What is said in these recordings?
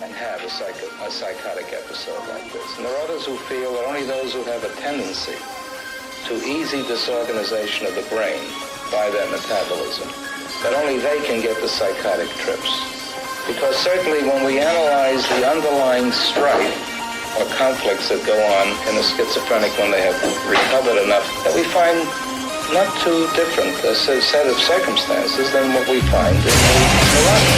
and have a psychotic episode like this. And there are others who feel that only those who have a tendency to easy disorganization of the brain by their metabolism, that only they can get the psychotic trips. Because certainly when we analyze the underlying strife or conflicts that go on in a schizophrenic when they have recovered enough, that we find not too different a set of circumstances than what we find in the neurotic.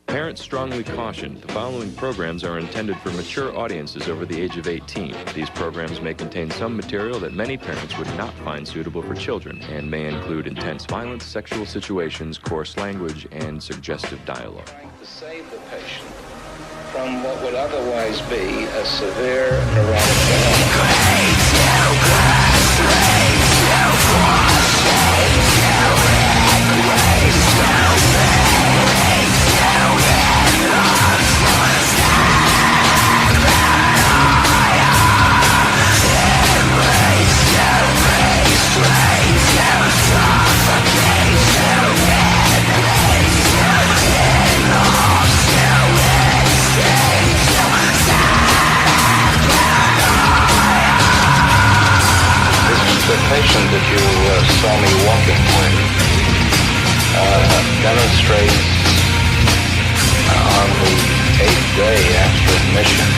Parents strongly caution the following programs are intended for mature audiences over the age of 18. These programs may contain some material that many parents would not find suitable for children and may include intense violence, sexual situations, coarse language, and suggestive dialogue. To save the patient from what would otherwise be a severe neurotic phenomenon. The patient that you saw me walking with demonstrates on the 8th day after admission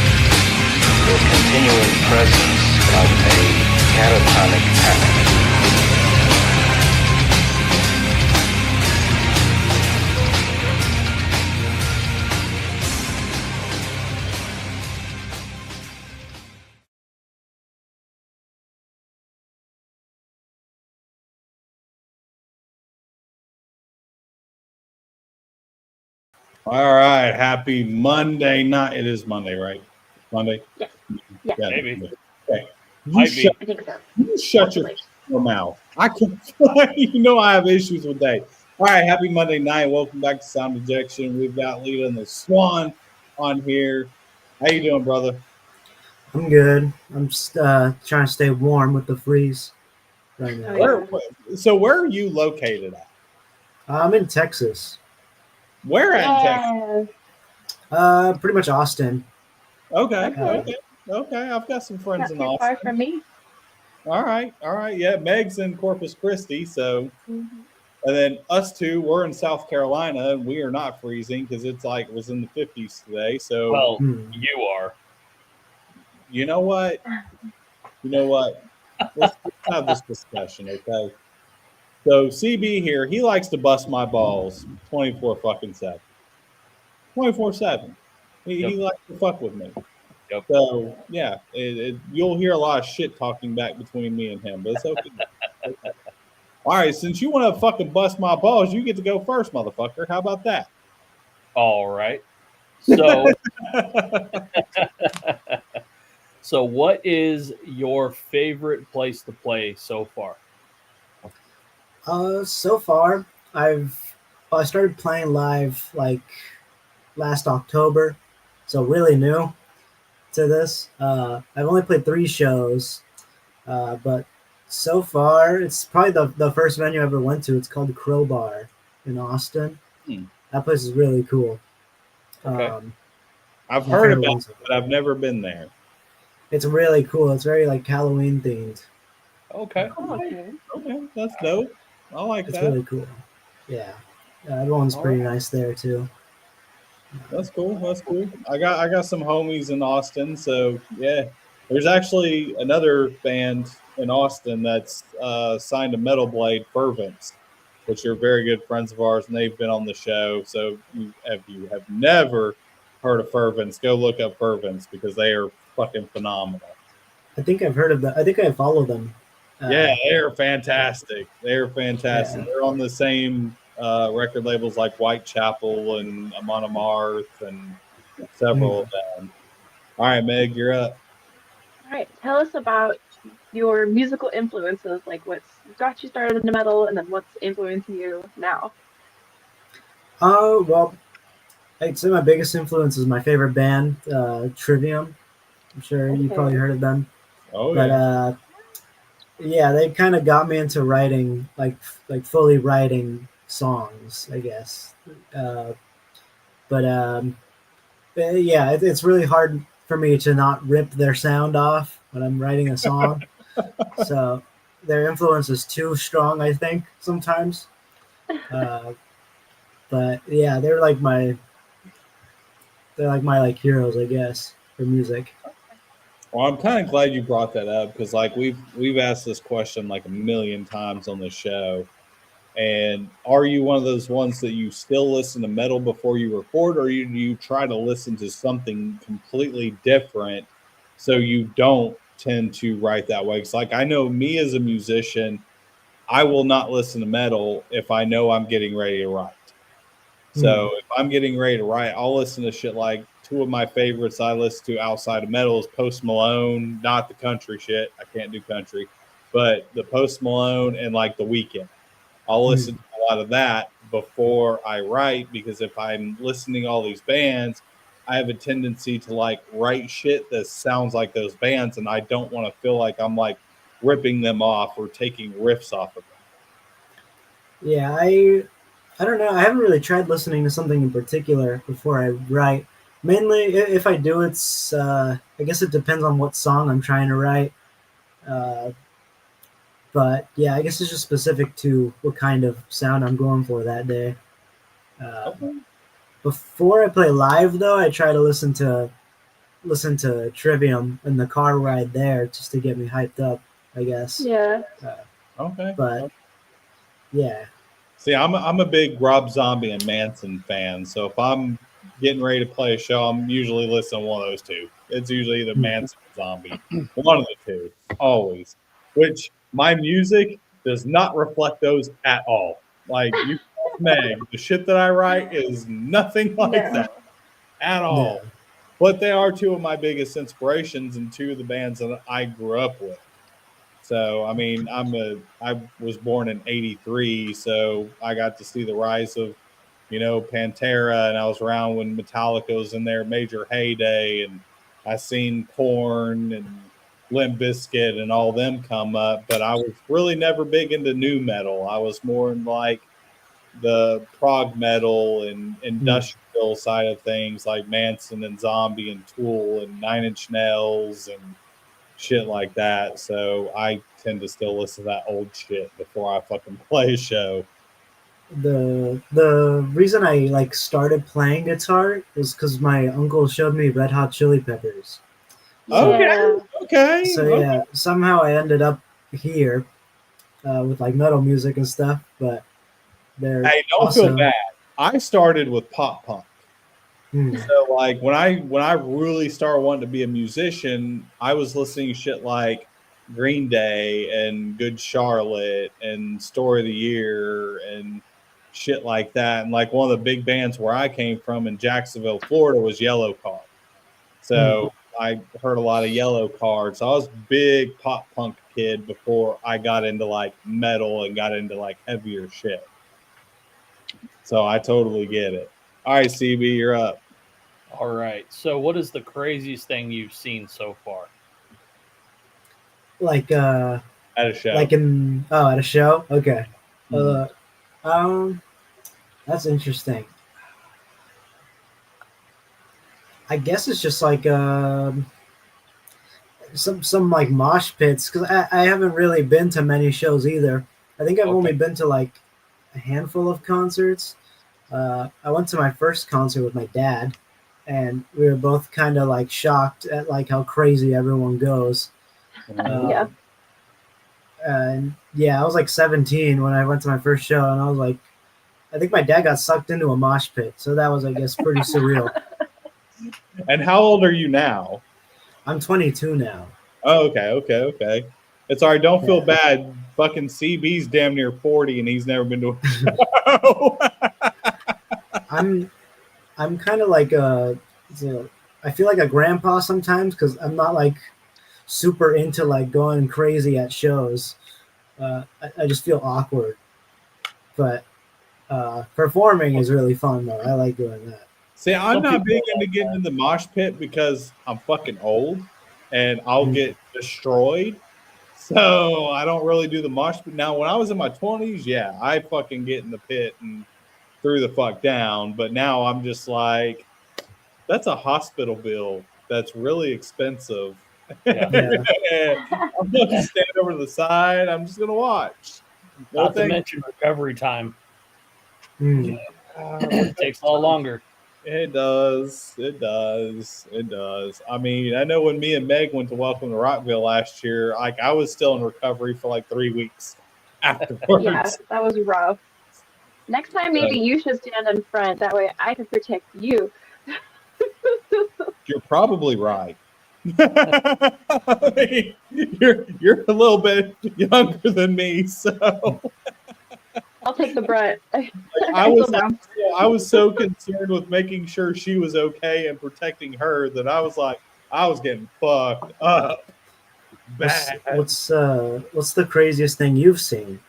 the continuing presence of a catatonic panic. All right, happy Monday night. It is Monday, right? Monday? Yeah. Maybe. Okay. Might be. You shut your mouth. I can, you know I have issues with that. All right, happy Monday night. Welcome back to Sound Injection. We've got Leda and the Swan on here. How you doing, brother? I'm good. I'm just trying to stay warm with the freeze right now. So where are you located at? I'm in Texas. Where at Texas? Pretty much Austin. Okay. I've got some friends in Austin. Far from me. All right. Yeah, Meg's in Corpus Christi, so and then us two, we're in South Carolina, and we are not freezing because it was in the 50s today. So Well, you are. You know what? Let's have this discussion, okay? So CB here, he likes to bust my balls 24/7. 24/7. He likes to fuck with me. Yep. So yeah, you'll hear a lot of shit talking back between me and him, but it's okay. Okay. All right, since you want to fucking bust my balls, you get to go first, motherfucker. How about that? All right. So, so what is your favorite place to play so far? So far, I started playing live like last October, so really new to this. I've only played 3 shows, but so far it's probably the first venue I ever went to. It's called the Crowbar in Austin. That place is really cool. Okay. I've heard about it, but I've never been there. It's really cool. It's very like Halloween themed. Okay. Okay, that's dope. I like It's that. really cool. Yeah, everyone's pretty nice there too. That's cool. I got some homies in Austin, so yeah. There's actually another band in Austin that's signed to Metal Blade, Fervents, which are very good friends of ours, and they've been on the show. So if you have never heard of Fervents, go look up Fervents because they are fucking phenomenal. I think I've heard of that. I think I follow them. Yeah, they're fantastic. They're fantastic. Yeah. They're on the same record labels like Whitechapel and Amon Amarth and several of them. All right, Meg, you're up. All right, tell us about your musical influences, like what's got you started into metal, and then what's influencing you now. Oh, well, I'd say my biggest influence is my favorite band, Trivium. I'm sure you probably Okay. heard of them. Oh But yeah. yeah, they kind of got me into writing, like fully writing songs, I guess. Uh, but yeah, it's really hard for me to not rip their sound off when I'm writing a song. So their influence is too strong, I think, sometimes. Uh, but yeah, they're like my like heroes, I guess, for music. Well, I'm kind of glad you brought that up because like we've asked this question like a million times on the show. And are you one of those ones that you still listen to metal before you record, or you try to listen to something completely different so you don't tend to write that way? Because like I know me as a musician, I will not listen to metal if I know I'm getting ready to write. Hmm. So if I'm getting ready to write, I'll listen to shit like two of my favorites I listen to outside of metal is Post Malone, not the country shit. I can't do country, but the Post Malone and like the Weekend. I'll Hmm. listen to a lot of that before I write because if I'm listening to all these bands, I have a tendency to like write shit that sounds like those bands, and I don't want to feel like I'm like ripping them off or taking riffs off of them. Yeah, I don't know. I haven't really tried listening to something in particular before I write. Mainly, if I do, it's I guess it depends on what song I'm trying to write. Uh, but yeah, I guess it's just specific to what kind of sound I'm going for that day. Uh, Okay. Before I play live, though, I try to listen to Trivium in the car ride there just to get me hyped up, I guess. Yeah. Uh, Okay. but yeah. See, I'm a big Rob Zombie and Manson fan. So if I'm getting ready to play a show, I'm usually listening to one of those two. It's usually either Hmm. Manson or Zombie, one of the two, always. Which my music does not reflect those at all. Like you, Meg, the shit that I write is nothing like that No. at Yeah. all. But they are two of my biggest inspirations and two of the bands that I grew up with. So I mean, I was born in '83, so I got to see the rise of, Pantera, and I was around when Metallica was in their major heyday, and I seen Korn and Limp Bizkit and all them come up. But I was really never big into new metal. I was more in like the prog metal and Hmm. industrial side of things, like Manson and Zombie and Tool and Nine Inch Nails and shit like that. So I tend to still listen to that old shit before I fucking play a show. The reason I like started playing guitar was because my uncle showed me Red Hot Chili Peppers. So Okay, Yeah. okay, so okay. yeah, somehow I ended up here with like metal music and stuff. But they're Hey, don't feel also bad. I started with pop punk. hmm, So like when I really started wanting to be a musician, I was listening to shit like Green Day and Good Charlotte and Story of the Year and shit like that. And like one of the big bands where I came from in Jacksonville, Florida was Yellow Card. hmm. So I heard a lot of Yellow Card. So I was a big pop punk kid before I got into like metal and got into like heavier shit. So I totally get it. All right, CB, you're up All right. So, what is the craziest thing you've seen so far? like at a show. like in at a show. Okay. Mhm. Uh, um, that's interesting. I guess it's just like some like mosh pits because I haven't really been to many shows either. I think I've Okay. only been to like a handful of concerts. I went to my first concert with my dad, and we were both kind of like shocked at like how crazy everyone goes. Mhm. Yeah. Um, and yeah, I was like 17 when I went to my first show, and I was like, I think my dad got sucked into a mosh pit, so that was, I guess, pretty surreal. And how old are you now? I'm 22 now. Oh, okay, okay, okay. It's all right. Don't feel Yeah, bad. Fucking CB's damn near 40 and he's never been to a show. I'm I'm kind of like a, I feel like a grandpa sometimes because I'm not like super into like going crazy at shows. I just feel awkward, but performing is really fun though. I like doing that. See, I'm Some not people big are into like getting in the mosh pit because I'm fucking old and I'll Mm. get destroyed. So I don't really do the mosh pit. Now, when I was in my 20s, yeah, I fucking get in the pit and threw the fuck down. But now I'm just like, that's a hospital bill that's really expensive. Yeah. Yeah. I'm going to stand over to the side. I'm just going to watch. No Not to thank mention recovery time. Mm. It takes a lot longer. It does. It does. It does. I mean, I know when me and Meg went to Welcome to Rockville last year, like I was still in recovery for like 3 weeks afterwards. Yeah, that was rough. Next time, maybe you should stand in front. That way I can protect you. You're probably right. I mean, you're a little bit younger than me, so I'll take the brunt. I I feel was down. I was so concerned with making sure she was okay and protecting her that I was like I was getting fucked up bad What's the craziest thing you've seen?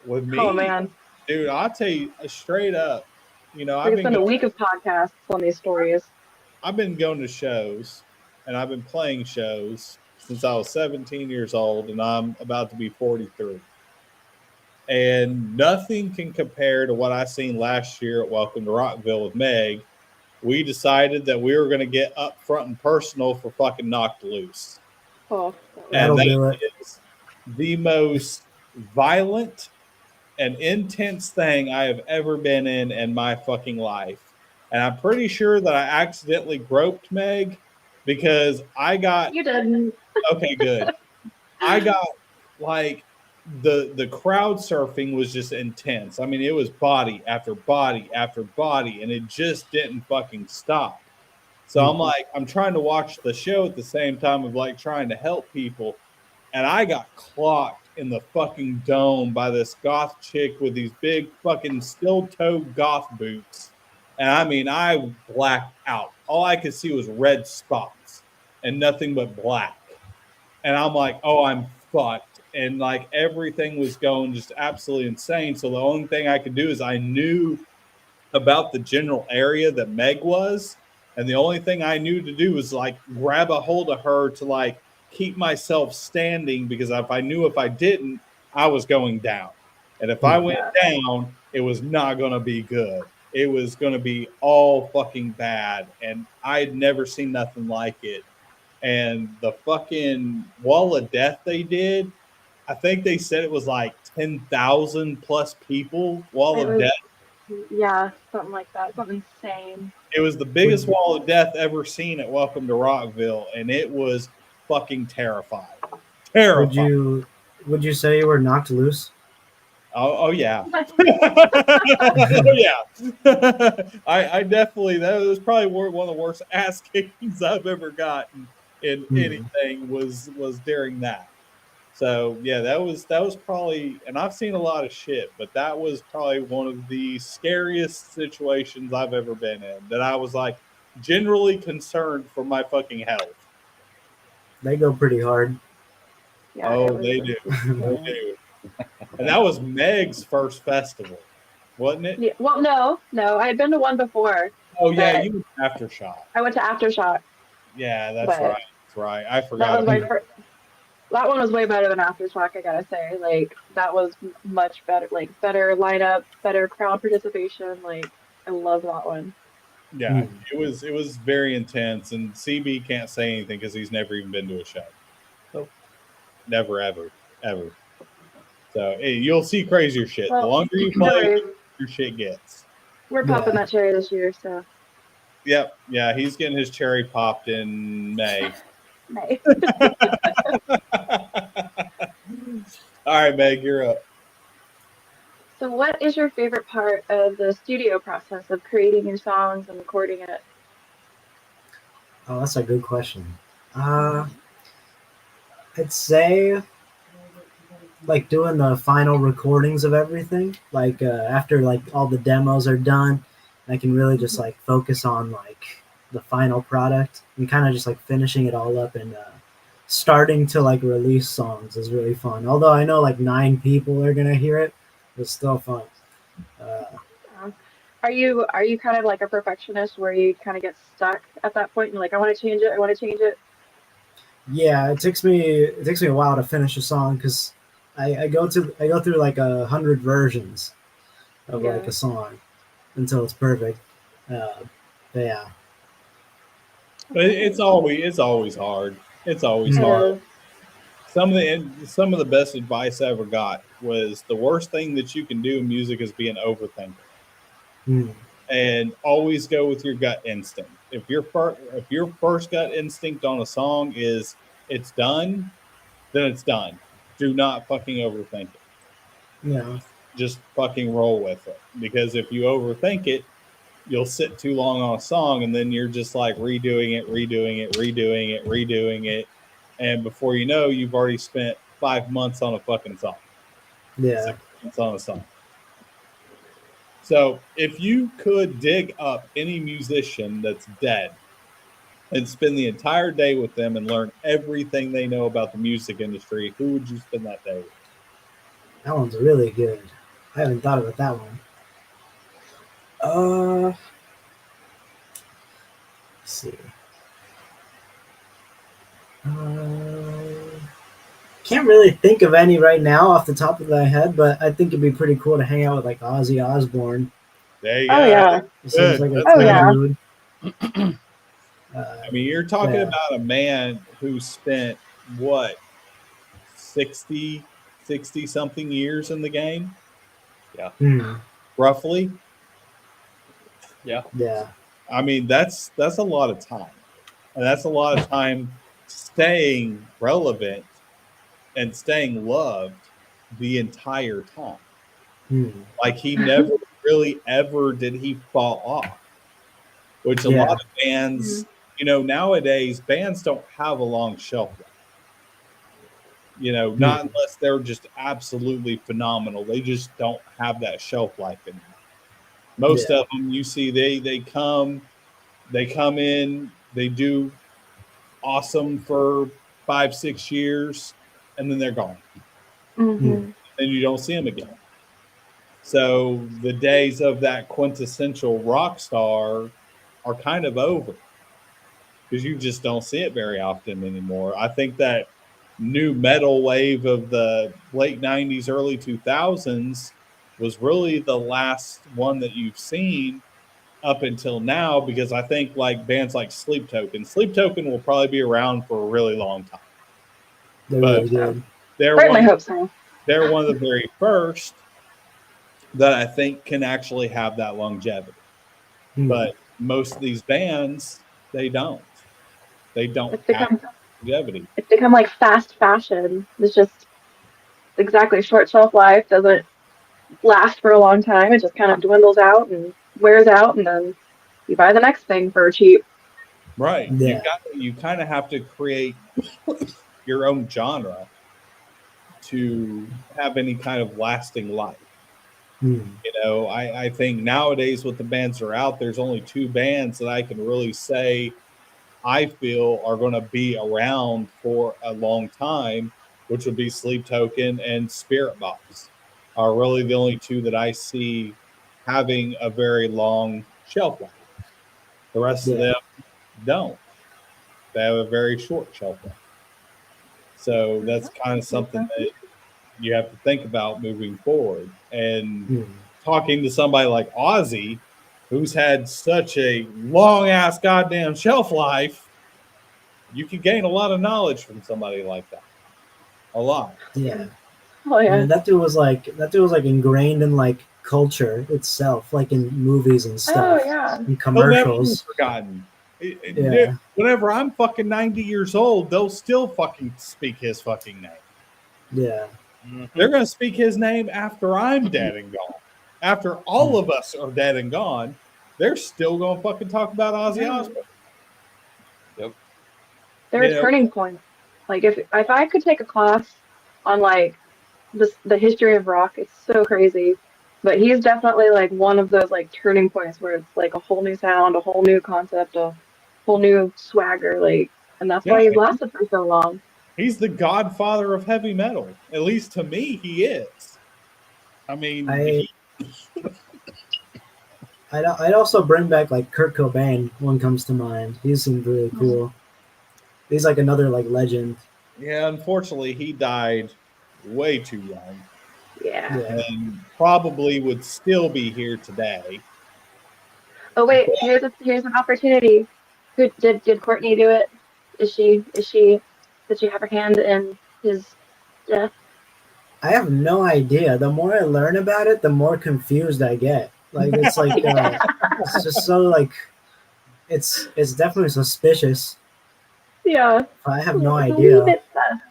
with me. Oh man, Dude, I'll tell you straight up. You know, we could spend a week of podcasts on these stories. I've been going to shows and I've been playing shows since I was 17 years old and I'm about to be 43. And nothing can compare to what I seen last year at Welcome to Rockville with Meg. We decided that we were going to get up front and personal for fucking Knocked Loose. Oh, That'll And do that it. is the most violent and intense thing I have ever been in my fucking life. And I'm pretty sure that I accidentally groped Meg because I got you didn't. okay, good. I got like the crowd surfing was just intense. I mean, it was body after body after body, and it just didn't fucking stop. So I'm like, I'm trying to watch the show at the same time of like trying to help people, and I got clocked in the fucking dome by this goth chick with these big fucking steel toe goth boots. And I mean, I blacked out. All I could see was red spots and nothing but black. And I'm like, oh, I'm fucked. And like everything was going just absolutely insane. So the only thing I could do is I knew about the general area that Meg was. And the only thing I knew to do was like grab a hold of her to like keep myself standing because if I knew if I didn't, I was going down. And if I went down, it was not going to be good. It was going to be all fucking bad. And I'd never seen nothing like it. And the fucking wall of death they did, I think they said it was like 10,000 plus people wall It of was, death. yeah, something like that. Something insane. It was the biggest wall of death ever seen at Welcome to Rockville, and it was fucking terrifying. Terrifying. Would you say you were knocked loose? Oh yeah. Oh yeah. I definitely that was probably one of the worst ass kickings I've ever gotten in anything was during that. So yeah, that was probably, and I've seen a lot of shit, but that was probably one of the scariest situations I've ever been in. That I was like generally concerned for my fucking health. They go pretty hard. Yeah, Oh, they do. They do. And that was Meg's first festival, wasn't it? Yeah, well, no. I had been to one before. Oh yeah, you went to Aftershock. I went to Aftershock. Yeah, that's right. That's right. I forgot. That was my first. That one was way better than Aftershock, I gotta say. Like, that was much better. Like, better lineup, better crowd participation. Like, I love that one. Yeah, it was very intense, and CB can't say anything because he's never even been to a show. Nope. Never, ever. So hey, you'll see crazier shit. Well, the longer you play, your shit gets. We're popping that cherry this year, so. Yep. Yeah, he's getting his cherry popped in May. May. All right, Meg, you're up. So, what is your favorite part of the studio process of creating your songs and recording it? Oh, that's a good question. I'd say like doing the final recordings of everything. Like after like all the demos are done, I can really just like focus on like the final product and kind of just like finishing it all up and starting to like release songs is really fun. Although I know like 9 people are gonna hear it, it's still fun. Um, are you kind of like a perfectionist where you kind of get stuck at that point and you're like, I want to change it, I want to change it? Yeah, it takes me a while to finish a song because I go through like 100 versions of like Yeah. a song until it's perfect. Uh, but yeah, But it's always hard. It's always It Mm. hard. is. Some of the best advice I ever got was the worst thing that you can do in music is be an overthinker, Mm. and always go with your gut instinct. If your first gut instinct on a song is it's done, then it's done. Do not fucking overthink it. Yeah, Just fucking roll with it. Because if you overthink it, you'll sit too long on a song and then you're just like redoing it, redoing it, redoing it, redoing it. And before you know, you've already spent 5 months on a fucking song, yeah. 6 months on a song. So if you could dig up any musician that's dead and spend the entire day with them and learn everything they know about the music industry, who would you spend that day with? That one's really good. I haven't thought about that one. Let's see. Can't really think of any right now off the top of my head, but I think it'd be pretty cool to hang out with like Ozzy Osbourne. There you Oh go. yeah. It seems Good. like a That's Oh cool good. yeah. dude. I mean, you're talking Yeah. about a man who spent what 60 something years in the game, Hmm. roughly. Yeah. Yeah. I mean, that's a lot of time, and that's a lot of time staying relevant and staying loved the entire time. Hmm. Like he never really ever did he fall off, which a lot Yeah. of bands, Mhm. nowadays bands don't have a long shelf life. Hmm. Not unless they're just absolutely phenomenal. They just don't have that shelf life anymore. Most Yeah. of them you see they come in, they do awesome for 5 6 years, and then they're gone, Hmm. Mhm. and you don't see them again. So the days of that quintessential rock star are kind of over because you just don't see it very often anymore. I think that new metal wave of the late 90s, early 2000s was really the last one that you've seen up until now, because I think like bands like Sleep Token will probably be around for a really long time. They're But really good. they're Certainly one hope so. they're one of the very first that I think can actually have that longevity. Hmm. But most of these bands, they don't. They don't It's have become longevity. it's become like fast fashion. It's just exactly short shelf life, doesn't last for a long time. It just kind of dwindles out and wears out, and then you buy the next thing for cheap. Right. Yeah. You kind of have to create your own genre to have any kind of lasting life. Hmm. I think nowadays with the bands that are out, there's only two bands that I can really say I feel are going to be around for a long time, which would be Sleep Token and Spirit Box, are really the only two that I see having a very long shelf life. The rest of Yeah. them don't. They have a very short shelf life. So that's kind of something that you have to think about moving forward. And Hmm. talking to somebody like Ozzy, who's had such a long ass goddamn shelf life, you can gain a lot of knowledge from somebody like that. A lot. Yeah. Oh I yeah. mean, that dude was like ingrained in like culture itself, like in movies and Oh stuff, yeah. in He'll never be commercials. forgotten. Yeah. Whenever I'm fucking 90 years old, they'll still fucking speak his fucking name. Yeah. They're going to speak his name after I'm dead and gone. After all of us are dead and gone, they're still going to fucking talk about Ozzy Yeah. Osbourne. Yep. There are You know, turning points. Like if I could take a class on like the history of rock, it's so crazy. But he's definitely like one of those like turning points where it's like a whole new sound, a whole new concept, a whole new swagger, like, and that's yeah, why he's lasted for so long. He's the godfather of heavy metal. At least to me, he is. I mean, I'd also bring back like Kurt Cobain. One comes to mind. He seemed really cool. He's like another like legend. yeah, unfortunately, he died way too young, Yeah. and probably would still be here today. Oh wait, here's an opportunity. Who did Courtney do it? Did she have her hand in his death? I have no idea. The more I learn about it, the more confused I get. Like it's like it's just so like it's definitely suspicious. Yeah. I have no I believe idea. it's that.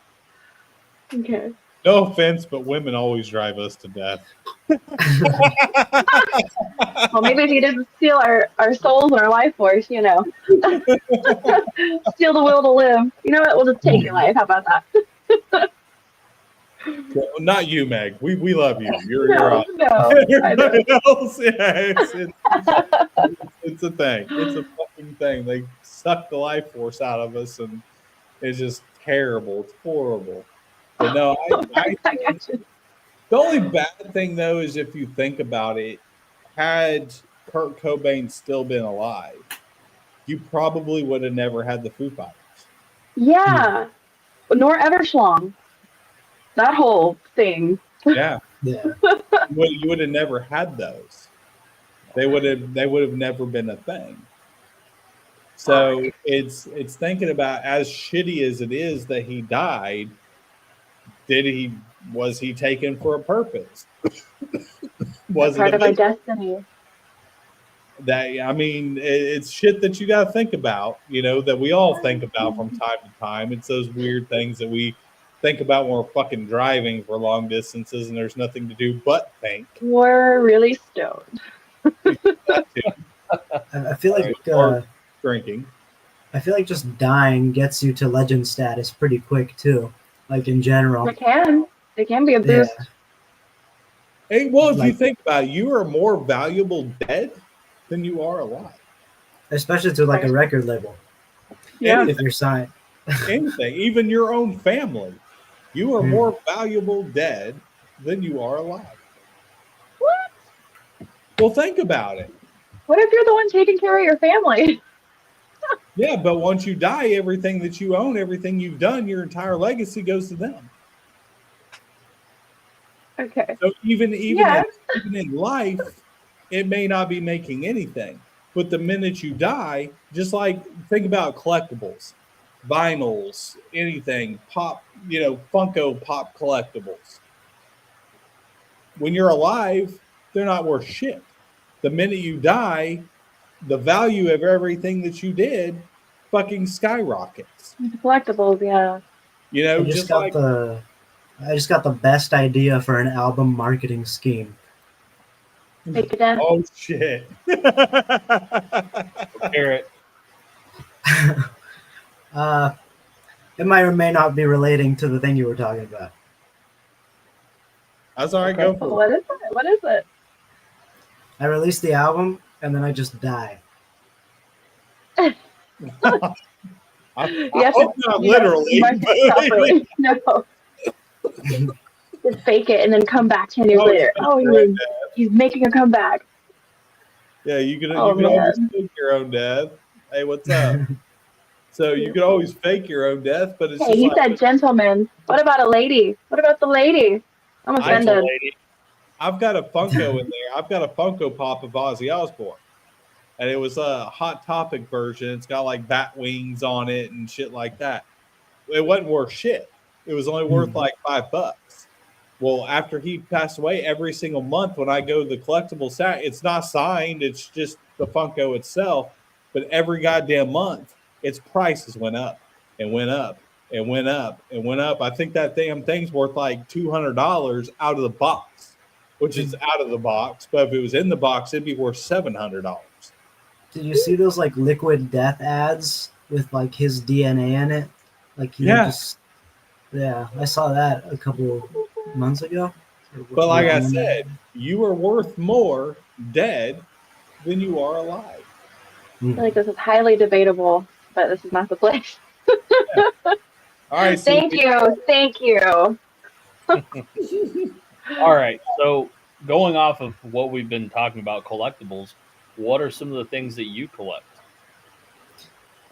Okay. No offense, but women always drive us to death. Well, maybe if he didn't steal our souls and our life force, you know, steal the will to live. You know what? We'll just take your life. How about that? Well, not you, Meg. We love you. You're No, no, I know. everybody else. Yeah, it's a thing. It's a fucking thing. They suck the life force out of us, and it's just terrible. It's horrible. But no, I I got you. the only bad thing though is if you think about it, had Kurt Cobain still been alive, you probably would have never had the Foo Fighters. Yeah. Nor Everschlong. That whole thing. Yeah, Yeah. you would have never had those. They would have never been a thing. So it's thinking about, as shitty as it is that he died, was he taken for a purpose? Was Part it of our destiny. that, I mean, it's shit that you got to think about, that we all think about from time to time. It's those weird things that we think about when we're fucking driving for long distances and there's nothing to do but think. We're really stoned. I feel like Or drinking. I feel like just dying gets you to legend status pretty quick too. Like in general. It can. It can be a boost. Yeah. Hey, well, if you Like- think about it, you are more valuable dead than you are alive. Especially to like a record label. Yeah. If you're signed. Anything, even your own family, you are more valuable dead than you are alive. What? Well, think about it. What if you're the one taking care of your family? Yeah, but once you die, everything that you own, everything you've done, your entire legacy goes to them. Okay. So even Yeah. in life, it may not be making anything. But the minute you die, just like think about collectibles, vinyls, anything, pop, Funko Pop collectibles. When you're alive, they're not worth shit. The minute you die, the value of everything that you did fucking skyrockets. Collectibles, yeah. I just got the best idea for an album marketing scheme. Take it down. Oh shit. Hear it. It might or may not be relating to the thing you were talking about. That's all right, go for What is it? What is it? I released the album and then I just die. it. I hope not literally. Properly. No. Just fake it and then come back 10 years later. Oh, he's making a comeback. Yeah, you can Oh, always man. fake your own death. Hey, what's up? So you can always fake your own death, but it's Hey, just he like, said gentleman. What about a lady? What about the lady? I'm offended. I've got a Funko in there. I've got a Funko Pop of Ozzy Osbourne. And it was a Hot Topic version. It's got like bat wings on it and shit like that. It wasn't worth shit. It was only worth like $5. Well, after he passed away, every single month when I go to the collectible set, it's not signed. It's just the Funko itself. But every goddamn month, its prices went up and went up and went up and went up. I think that damn thing's worth like $200 out of the box, which is out of the box. But if it was in the box, it'd be worth $700. Did you see those like Liquid Death ads with like his DNA in it? Like Yeah. I saw that a couple months ago. But like I said, you are worth more dead than you are alive. I feel like this is highly debatable, but this is not the place. All right, Thank CB. you. Thank you. All right. So going off of what we've been talking about, collectibles, what are some of the things that you collect?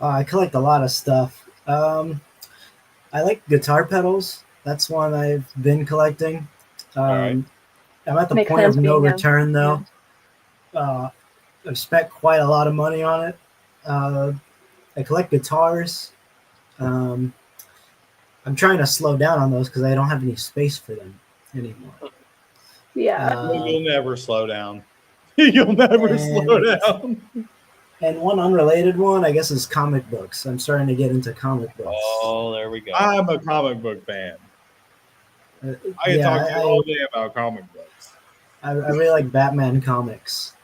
I collect a lot of stuff. I like guitar pedals. That's one I've been collecting. All right. I'm at the Makes point of sense no being a return though. band. I've spent quite a lot of money on it. I collect guitars. Um, I'm trying to slow down on those because I don't have any space for them anymore. Yeah. You'll never slow down. You'll never slow And- down. And one unrelated one, I guess, is comic books. I'm starting to get into comic books. Oh, there we go. I'm a comic book fan. Uh, I can yeah, talk to you all day about comic books. I really like Batman comics,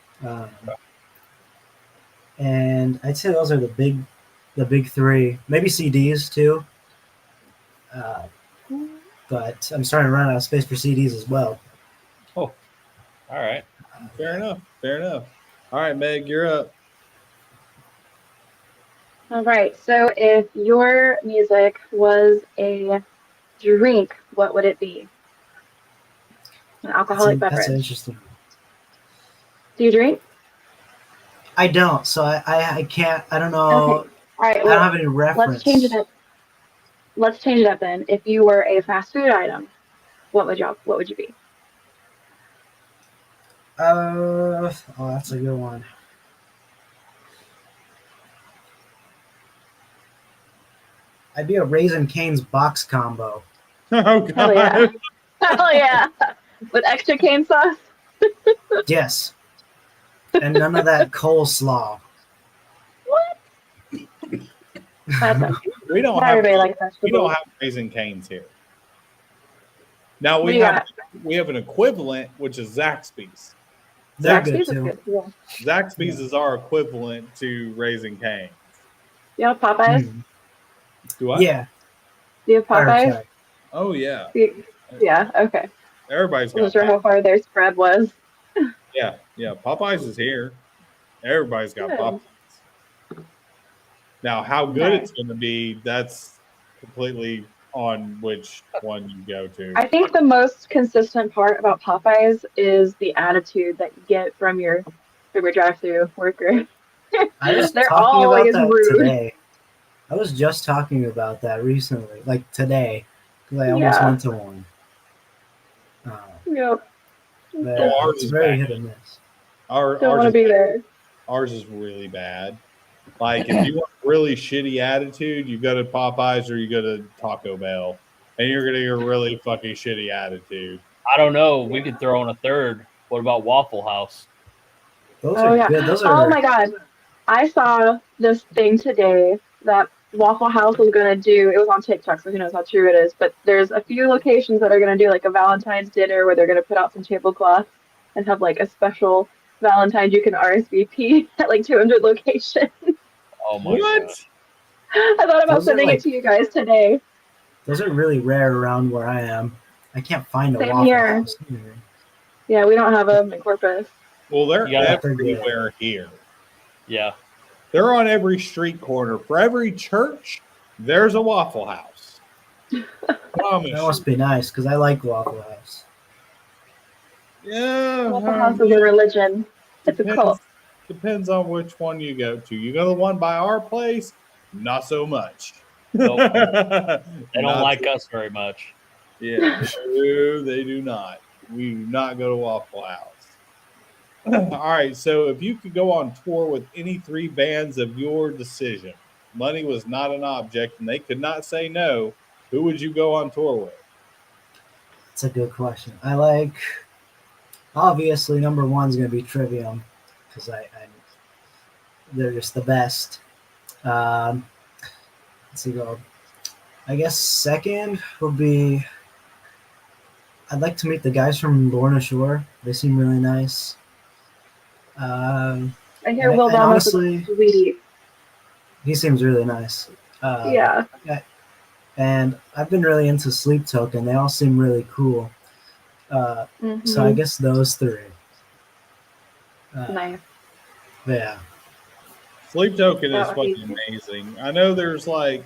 and I'd say those are the big three. Maybe CDs too, but I'm starting to run out of space for CDs as well. Oh, all right. Fair enough. Fair enough. All right, Meg, you're up. All right. So if your music was a drink, what would it be? An alcoholic That's beverage. interesting. Do you drink? I don't, so I can't. I don't know. Okay. All right. I don't Well, have any reference. let's change it up. Let's change it up then. If you were a fast food item, what would you be? Oh, that's a good one. I'd be a Raisin Cane's box combo. Oh, God. Hell yeah. Hell yeah. With extra cane sauce? Yes. And none of that coleslaw. What? That's okay. We don't Not have everybody likes we don't vegetables. have Raising Cane's here. Now What do you we have an equivalent, which is Zaxby's. They're good Zaxby's is too. good. Yeah. Zaxby's is our equivalent to Raising Cane. You have Popeyes? Mm. Do I? Yeah. Do you have Popeyes? Sorry. Oh yeah. Yeah, okay. Everybody's I got wasn't sure how far their spread was. Yeah. Popeyes is here. Everybody's got Good. Popeyes. Now, how good Okay. it's going to be, that's completely on which one you go to. I think the most consistent part about Popeyes is the attitude that you get from your drive-through worker. I was They're talking about always that rude. today. I was just talking about that recently, like today, because I almost Yeah. went to one. Yep. ours It's is very bad. hit or miss. Our, Don't ours, want to is, be there. ours is really bad. Like, if you want really shitty attitude, you go to Popeyes or you go to Taco Bell, and you're going to get a really fucking shitty attitude. I don't know. We could throw in a third. What about Waffle House? Those Oh are yeah. good. Those Oh are my God. I saw this thing today that Waffle House was gonna do. It was on TikTok, so who knows how true it is. But there's a few locations that are gonna do like a Valentine's dinner where they're gonna put out some tablecloths and have like a special Valentine's you can RSVP at like 200 locations. Oh my god. I thought about Those are sending like- it to you guys today. those are really rare around where I am. I can't find a Same Waffle here. House here. Yeah, we don't have them in Corpus. Well, they're You gotta- everywhere here. Yeah. They're on every street corner. For every church, there's a Waffle House. Promise That must you. be nice because I like Waffle House. Yeah. Waffle House is a religion. It's a cult. Depends on which one you go to. You go to the one by our place, not so much. Nope. They don't Not like so- us very much. Yeah, no, they do not. We do not go to Waffle House. All right, so if you could go on tour with any three bands of your decision, money was not an object, and they could not say no, who would you go on tour with? It's a good question. I like, obviously, number one is going to be Trivium because they're just the best. Let's see, go. I guess second would be, I'd like to meet the guys from Lorna Shore. They seem really nice. I hear And Will Thomas honestly- is sweet. He seems really nice. Yeah. And I've been really into Sleep Token. They all seem really cool. So I guess those three. Nice. Yeah. Sleep Token is Oh, fucking amazing. I know there's like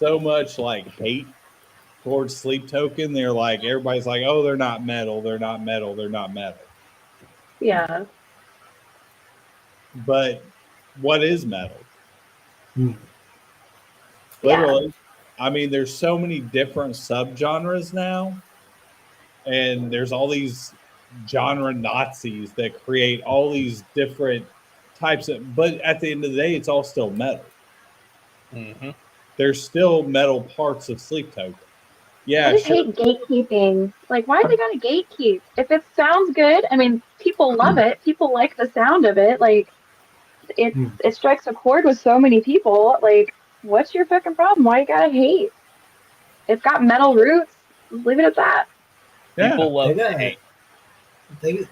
so much like hate towards Sleep Token. They're like, everybody's like, oh, they're not metal, they're not metal, they're not metal. Yeah. But what is metal? Hmm. Literally. I mean, there's so many different subgenres now, and there's all these genre Nazis that create all these different types of. But at the end of the day, it's all still metal. Mm-hmm. There's still metal parts of Sleep Token. I Yeah, just sure. hate gatekeeping. Like, why do they gotta gatekeep? If it sounds good, I mean, people love it. People like the sound of it. Like, Hmm. it strikes a chord with so many people. Like, what's your fucking problem? Why you gotta hate? It's got metal roots. Just leave it at that. Yeah. People love They got, hate.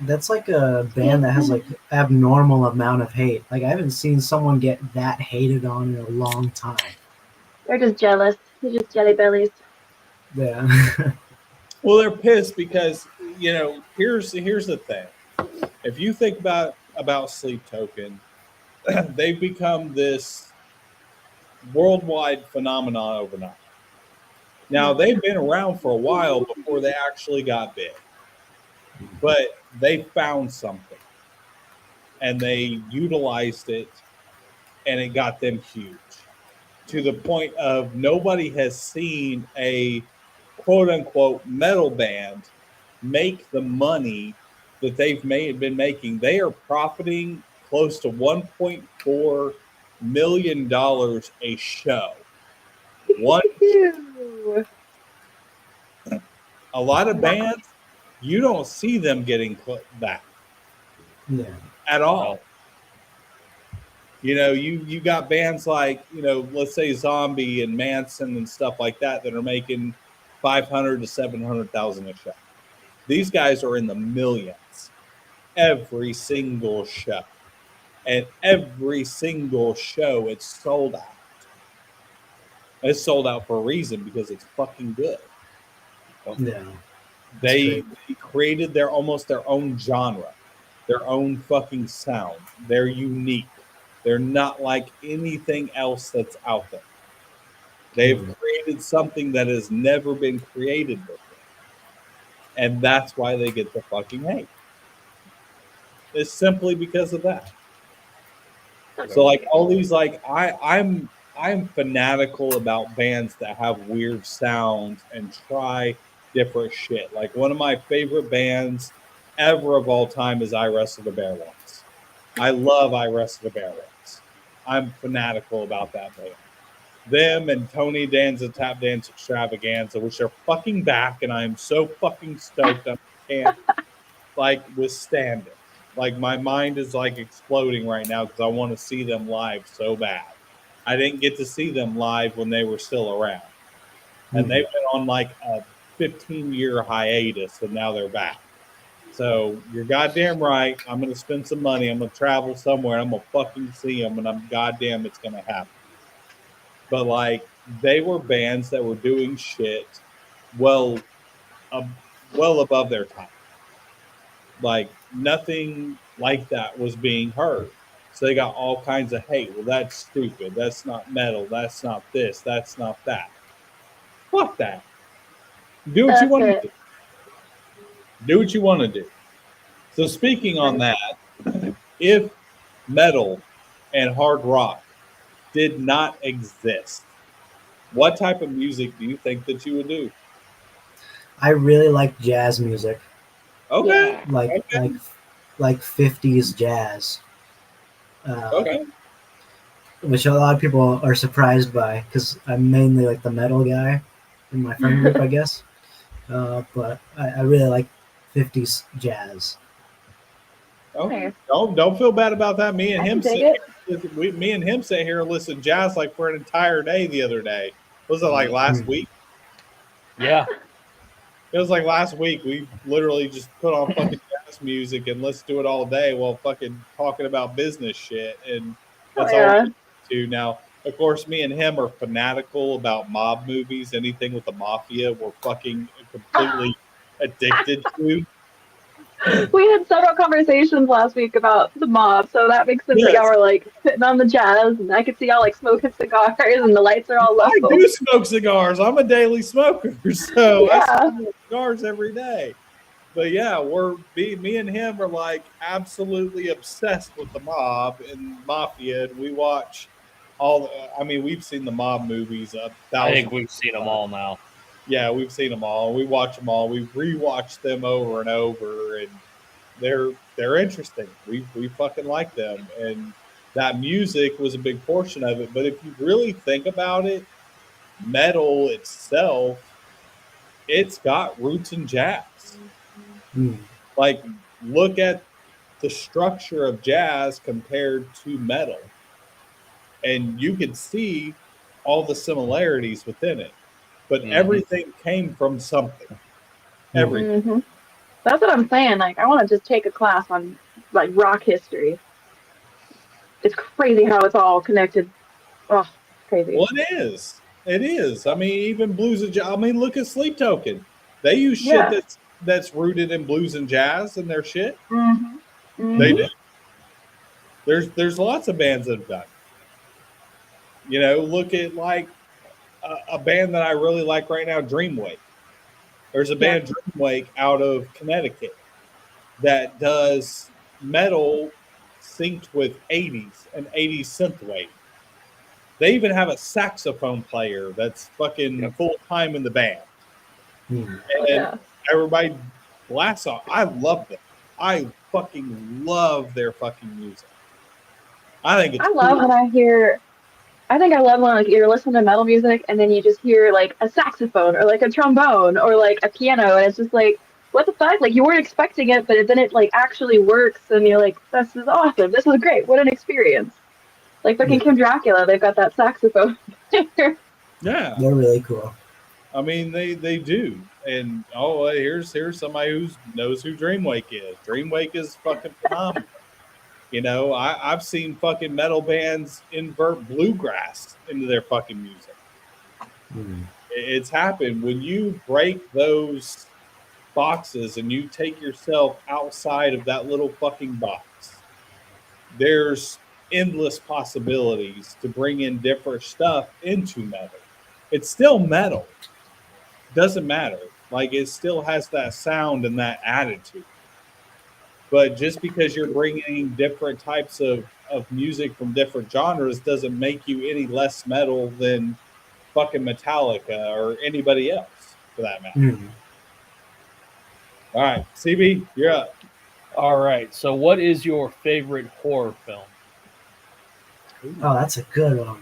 that's like a band that has like abnormal amount of hate. Like I haven't seen someone get that hated on in a long time. They're just jealous. They're just jelly bellies. Yeah. Well, they're pissed because here's the thing. If you think about Sleep Token, they've become this worldwide phenomenon overnight. Now they've been around for a while before they actually got big, but they found something and they utilized it, and it got them huge to the point of nobody has seen a quote unquote metal band make the money that been making. They are profiting close to $1.4 million a show. Ew. A lot of bands, you don't see them getting that Yeah. at all. No. You got bands like, let's say Zombie and Manson and stuff like that are making 500 to 700,000 a show. These guys are in the millions every single show, and every single show it's sold out. It's sold out for a reason, because it's fucking good. Yeah. They created almost their own genre, their own fucking sound. They're unique. They're not like anything else that's out there. They've created something that has never been created before. And that's why they get the fucking hate. It's simply because of that. So like all these, like I'm fanatical about bands that have weird sounds and try different shit. Like one of my favorite bands ever of all time is I Wrestled a Bear Once. I love I Wrestled a Bear Once. I'm fanatical about that band. Them and Tony Danza Tap Dance Extravaganza, which are fucking back, and I'm so fucking stoked I can't like withstand it. Like my mind is like exploding right now because I want to see them live so bad. I didn't get to see them live when they were still around, and they've been on like a 15-year hiatus, and now they're back. So you're goddamn right. I'm gonna spend some money. I'm gonna travel somewhere. I'm gonna fucking see them, and I'm goddamn it's gonna happen. But like they were bands that were doing shit well above their time. Like nothing like that was being heard. So they got all kinds of hate. Well, that's stupid. That's not metal. That's not this. That's not that. Fuck that. Do what you want to do. Do what you want to do. So speaking on that, if metal and hard rock did not exist, what type of music do you think that you would do? I really like jazz music. Okay. Yeah. Like 50s jazz. Okay. Which a lot of people are surprised by because I'm mainly like the metal guy in my friend group, I guess. But I really like 50s jazz. Okay. Nice. Don't feel bad about that. Me and I him can dig sit here and listen to jazz like for an entire day the other day. Was it like last week? Yeah. It was like last week. We literally just put on fucking jazz music and let's do it all day while fucking talking about business shit. And that's all we do now. Of course, me and him are fanatical about mob movies. Anything with the mafia, we're fucking completely addicted to. We had several conversations last week about the mob, so that makes sense that y'all Yes, were like sitting on the jazz, and I could see y'all like smoking cigars, and the lights are all I low. do smoke cigars. I'm a daily smoker, so I Yeah. smoke cigars every day. But yeah, me and him are like absolutely obsessed with the mob and mafia, and we watch all. I mean, we've seen the mob movies a I thousand think we've seen them times. all now. Yeah, we've seen them all. We watch them all. We rewatch them over and over, and they're interesting. We fucking like them, and that music was a big portion of it. But if you really think about it, metal itself, it's got roots in jazz. Hmm. Like, look at the structure of jazz compared to metal, and you can see all the similarities within it. But Mhm. everything came from something. Hmm. Everything. hmm That's what I'm saying. Like, I want to just take a class on like rock history. It's crazy how it's all connected. Oh, it's crazy. Well, it is. It is. I mean, even blues and jazz. I mean, look at Sleep Token. They use shit Yeah. that's rooted in blues and jazz in their shit. hmm They hmm do. There's lots of bands that have done. Look at like a band that I really like right now, Dreamwake. There's a Yeah. band Dreamwake out of Connecticut that does metal synced with 80s and 80s synthwave. They even have a saxophone player that's fucking Yep. full time in the band. Hmm. Oh, And yeah. everybody blasts off. I love them. I fucking love their fucking music. I think it's I cool. love when I hear. I think I love when like you're listening to metal music and then you just hear like a saxophone or like a trombone or like a piano, and it's just like, what the fuck? Like you weren't expecting it, but then it like actually works, and you're like, this is awesome. This is great. What an experience. Like Yeah, fucking Kim Dracula, they've got that saxophone. Yeah, they're really cool. I mean they do. And here's somebody who knows who Dreamwake is. Dreamwake is fucking phenomenal. I've seen fucking metal bands invert bluegrass into their fucking music. Hmm. It's happened when you break those boxes and you take yourself outside of that little fucking box. There's endless possibilities to bring in different stuff into metal. It's still metal. Doesn't matter. Like it still has that sound and that attitude. But just because you're bringing different types of music from different genres doesn't make you any less metal than fucking Metallica or anybody else for that matter. Hmm. All right, CB, you're up. All right. So, what is your favorite horror film? Ooh, Oh, that's a good one.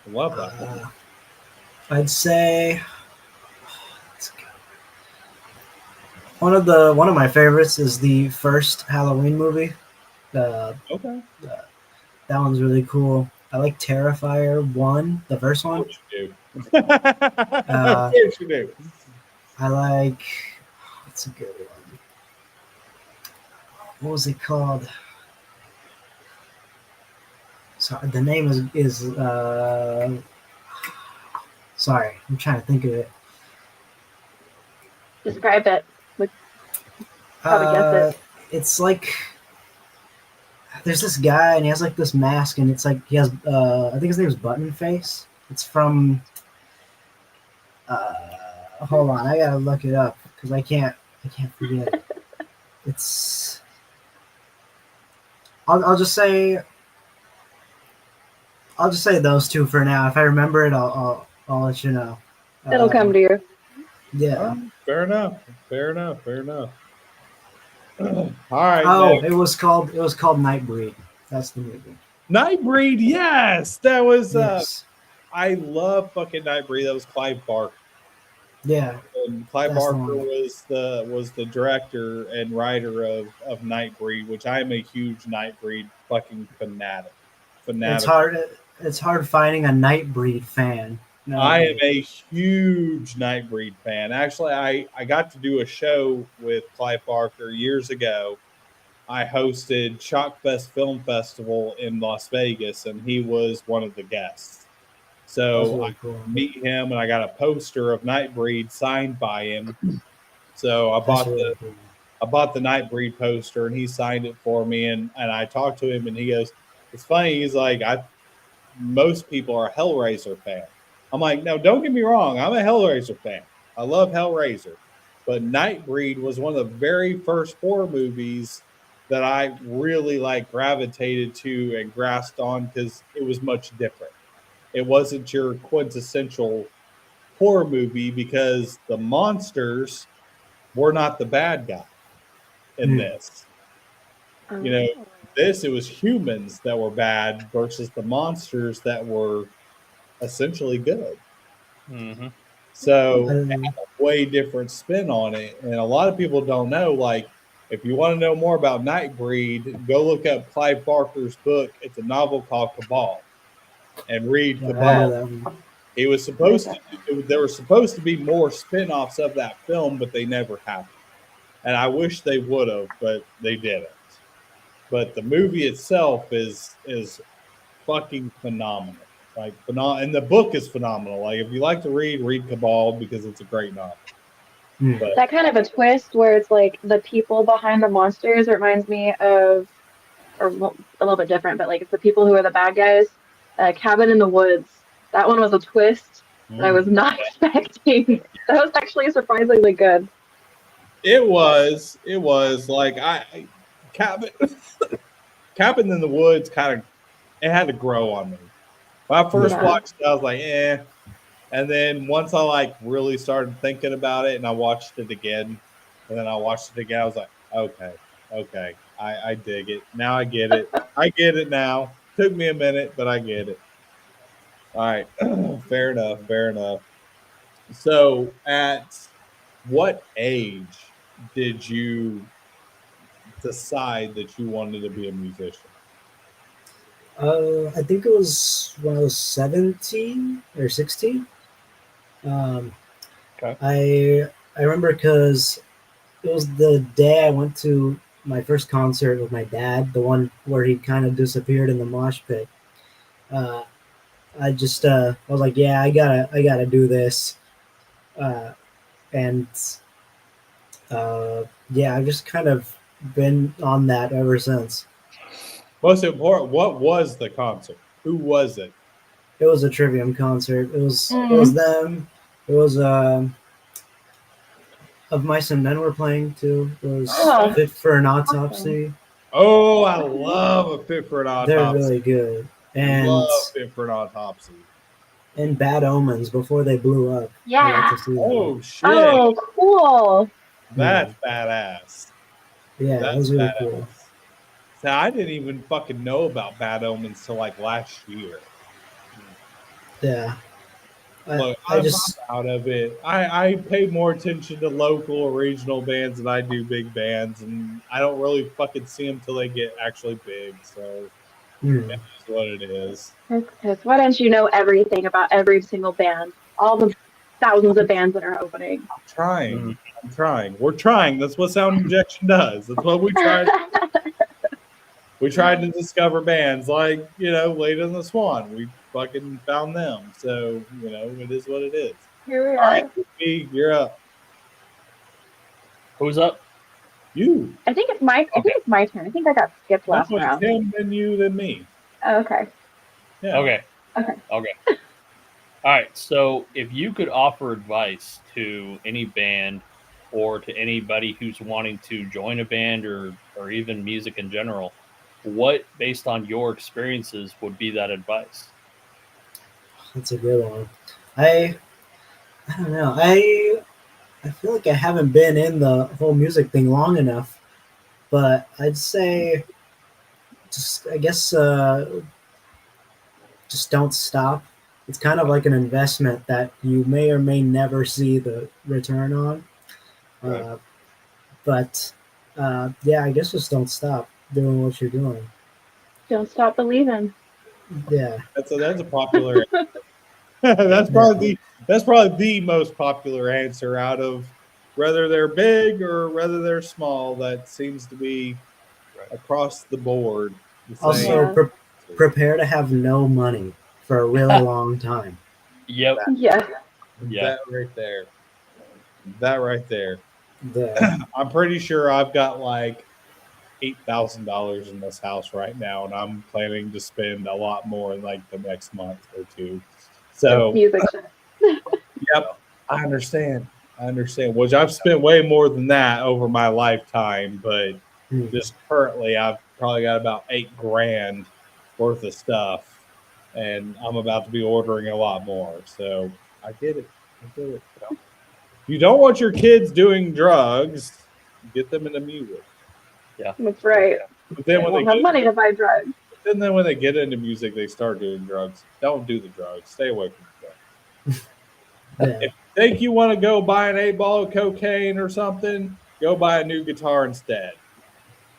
I love that. I'd say that's good. One of my favorites is the first Halloween movie. Okay. That one's really cool. I like Terrifier 1, the first Of one. course you do. Of Uh, course you do. I like what's a good one? What was it called? Sorry, the name is sorry, I'm trying to think of it. Describe it. Like probably guess Uh, it. it's like there's this guy and he has like this mask and it's like he has I think his name is Button Face. It's from uh, hold on, I gotta look it up because I can't forget. It's I'll just say those two for now. If I remember it, I'll let you know. It'll come to you. Yeah. Fair enough. Fair enough. Fair enough. All right. Oh, Next. it was called Nightbreed. That's the movie. Nightbreed. Yes, that was. Yes. I love fucking Nightbreed. That was Clive Barker. Yeah, And Clive that's the Barker one. was the director and writer of Nightbreed, which I am a huge Nightbreed fucking fanatic. It's Fanatic. hard. It's hard finding a Nightbreed fan. I am Nowadays. a huge Nightbreed fan. Actually, I got to do a show with Clive Barker years ago. I hosted Shockfest Film Festival in Las Vegas, and he was one of the guests. That's So I really cool. meet him, and I got a poster of Nightbreed signed by him. So I That's bought really cool. I bought the Nightbreed poster and he signed it for me. And I talked to him and he goes, it's funny. He's like, most people are Hellraiser fan. I'm like, no, don't get me wrong. I'm a Hellraiser fan. I love Hellraiser. But Nightbreed was one of the very first horror movies that I really like gravitated to and grasped on because it was much different. It wasn't your quintessential horror movie because the monsters were not the bad guy in this. You know, it was humans that were bad versus the monsters that were essentially good. Mm-hmm. So it had a way different spin on it. And a lot of people don't know, like, if you want to know more about Nightbreed, go look up Clive Barker's book. It's a novel called Cabal. And read Yeah, I know Cabal. that one. He was supposed to, there were supposed to be more spin-offs of that film, but they never happened. And I wish they would have, but they didn't. But the movie itself is fucking phenomenal. Like and the book is phenomenal. Like if you like to read Cabal because it's a great novel. But That kind of a twist where it's like the people behind the monsters reminds me of, or well, a little bit different, but like it's the people who are the bad guys. Cabin in the Woods. That one was a twist that I was not expecting. That was actually surprisingly good. it was like Cabin Cabin in the Woods kind of it had to grow on me. When I first watched it, I was like, eh. And then once I like really started thinking about it and I watched it again, and then I watched it again, I was like, okay, I dig it. Now I get it. I get it now. Took me a minute, but I get it. All right. Fair enough. So at what age did you decide that you wanted to be a musician? I think it was when I was 17 or 16. Okay. I remember because it was the day I went to my first concert with my dad, the one where he kind of disappeared in the mosh pit. I just I was like, yeah, I gotta do this, and yeah, I've just kind of been on that ever since. Most important, what was the concert? Who was it? It was a Trivium concert. It was them. It was Of Mice and Men were playing too. It was Fit for an Autopsy. Oh, I love a Fit for an Autopsy. They're really good. And love Fit for an Autopsy. And Bad Omens before they blew up. Yeah. Oh shit. Oh, cool. That's badass. Yeah, That's that was really badass. cool. So I didn't even fucking know about Bad Omens till like last year. Yeah. Look, I I'm just not out of it. I pay more attention to local or regional bands than I do big bands, and I don't really fucking see them till they get actually big. So that's what it is. Because why don't you know everything about every single band? All the thousands of bands that are opening. I'm trying. We're trying. That's what Sound Injection does. That's what we tried. We tried to discover bands like, Leda and the Swan. We fucking found them. So, it is what it is. Here we are. All right, you're up. Who's up? You. I think it's my turn. I think I got skipped last round. Him, then you, then me. Oh, okay. Yeah. Okay. All right. So if you could offer advice to any band or to anybody who's wanting to join a band or even music in general, what, based on your experiences, would be that advice? That's a good one. I don't know. I feel like I haven't been in the whole music thing long enough, but I'd say just don't stop. It's kind of like an investment that you may or may never see the return on. Right. But yeah, I guess just don't stop doing what you're doing. Don't stop believing. Yeah, that's a popular. that's probably the most popular answer out of whether they're big or whether they're small. That seems to be across the board. Also, prepare to have no money for a really long time. Yep. Yeah. That right there. I'm pretty sure I've got like $8,000 in this house right now, and I'm planning to spend a lot more in like the next month or two. So, Music shit. yep, I understand. Which I've spent way more than that over my lifetime, but just currently, I've probably got about $8,000 worth of stuff, and I'm about to be ordering a lot more. So I get it. You don't want your kids doing drugs. Get them into music. That's right. But then I when they won't have money to buy drugs. when they get into music, they start doing drugs. Don't do the drugs. Stay away from the drugs. If you think you want to go buy an 8 ball of cocaine or something, go buy a new guitar instead.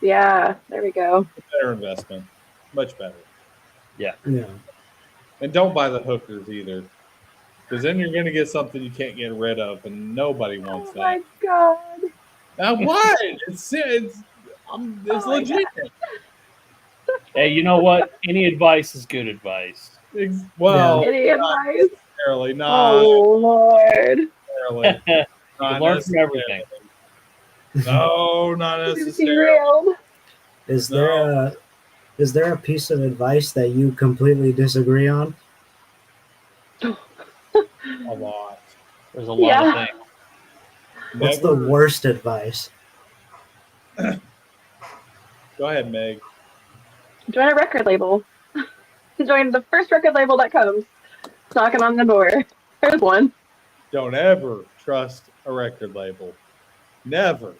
Yeah, there we go. Better investment. Much better. Yeah. And don't buy the hookers either. Because then you're going to get something you can't get rid of, and nobody wants that. Oh my god. Now, what? It's legit. Hey, you know what? Any advice is good advice. Well, Any advice? necessarily. Not Oh Lord. necessarily. You Not learn from necessarily. everything. No, not Is necessarily. derailed. Is there a piece of advice that you completely disagree on? A lot. There's a lot of things. What's the worst advice? Go ahead, Meg. Join a record label. Join the first record label that comes knocking on the door. There's one. Don't ever trust a record label. Never,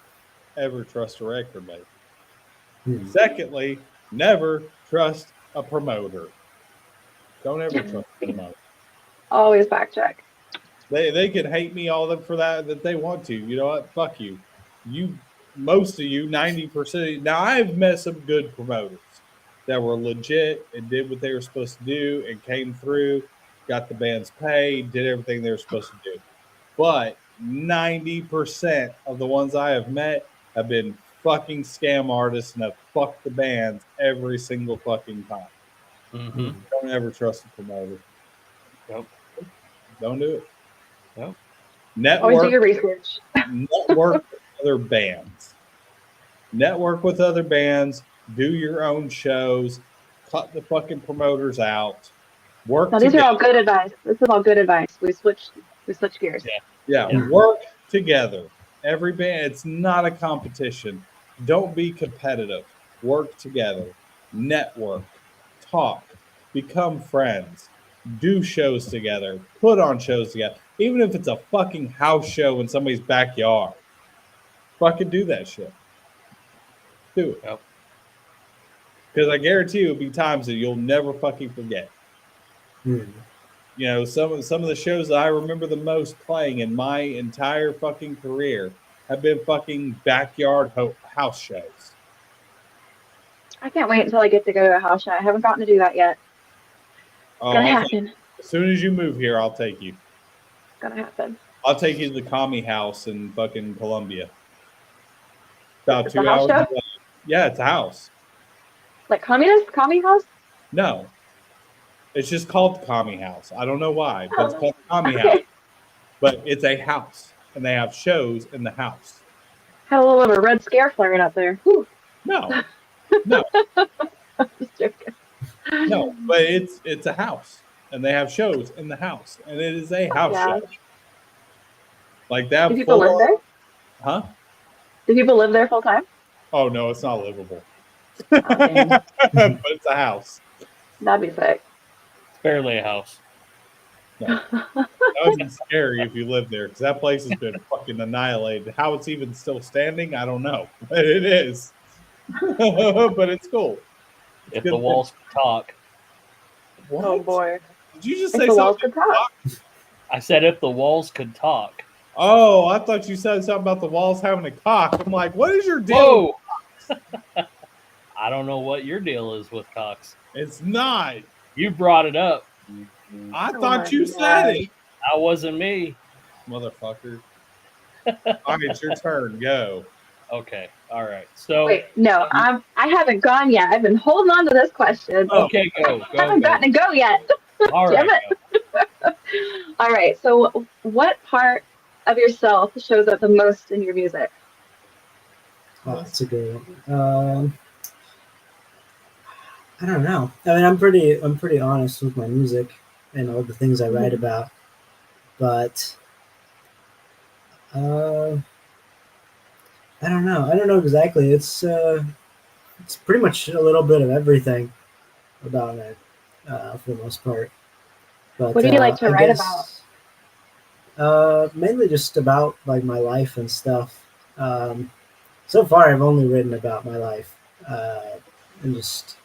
ever trust a record label. Secondly, never trust a promoter. Don't ever trust a promoter. Always fact check. They can hate me all for that they want to. You know what? Fuck you. Most of you, 90%. Now I've met some good promoters that were legit and did what they were supposed to do and came through, got the bands paid, did everything they were supposed to do. But 90% of the ones I have met have been fucking scam artists and have fucked the bands every single fucking time. Mm-hmm. Don't ever trust a promoter. Nope. Don't do it. Nope. Always do your research. Network with other bands. Network with other bands. Do your own shows. Cut the fucking promoters out. Work. Now these are all good advice. This is all good advice. We switched gears. Yeah. Work together. Every band. It's not a competition. Don't be competitive. Work together. Network. Talk. Become friends. Do shows together. Put on shows together. Even if it's a fucking house show in somebody's backyard. Fucking do that shit. Do it. Yep. Because I guarantee you it'll be times that you'll never fucking forget. You know, some of the shows that I remember the most playing in my entire fucking career have been fucking backyard house shows. I can't wait until I get to go to a house show. I haven't gotten to do that yet. It's gonna happen. As soon as you move here, I'll take you. It's gonna happen. I'll take you to the Commie House in fucking Columbia. About It's 2 a house hours. show? Yeah, it's a house. Like commie house? No. It's just called the Commie House. I don't know why, but it's called the Commie House. Okay. But it's a house, and they have shows in the house. Had a little bit of a red scare flaring up there. Whew. No. I'm just joking. No, but it's a house, and they have shows in the house, and it is a house show. Like that. Do people live there? Huh? Do people live there full time? Oh no, it's not livable. Okay. But it's a house. That'd be sick. It's barely a house. No. That would be scary if you lived there, because that place has been fucking annihilated. How it's even still standing, I don't know, but it is. But it's cool. If the walls could talk. What? Oh boy. Did you just If say the walls something? could talk. I said if the walls could talk. Oh, I thought you said something about the walls having a cock. I'm like, what is your deal? Whoa! I don't know what your deal is with cocks. It's not. You brought it up. I Oh thought my you said it. That wasn't me. Motherfucker. All right, it's your turn. Go. Okay. All right. So Wait, no, I haven't gone yet. I've been holding on to this question. okay, go. I haven't gotten to go yet. All Damn right. it. All right. So, what part of yourself shows up the most in your music? Oh, that's a good one. I don't know. I mean, I'm pretty honest with my music and all the things I write about, but I don't know. I don't know exactly. It's pretty much a little bit of everything about it, for the most part. But What do you like to I write about? guess mainly just about like my life and stuff. So far, I've only written about my life, and just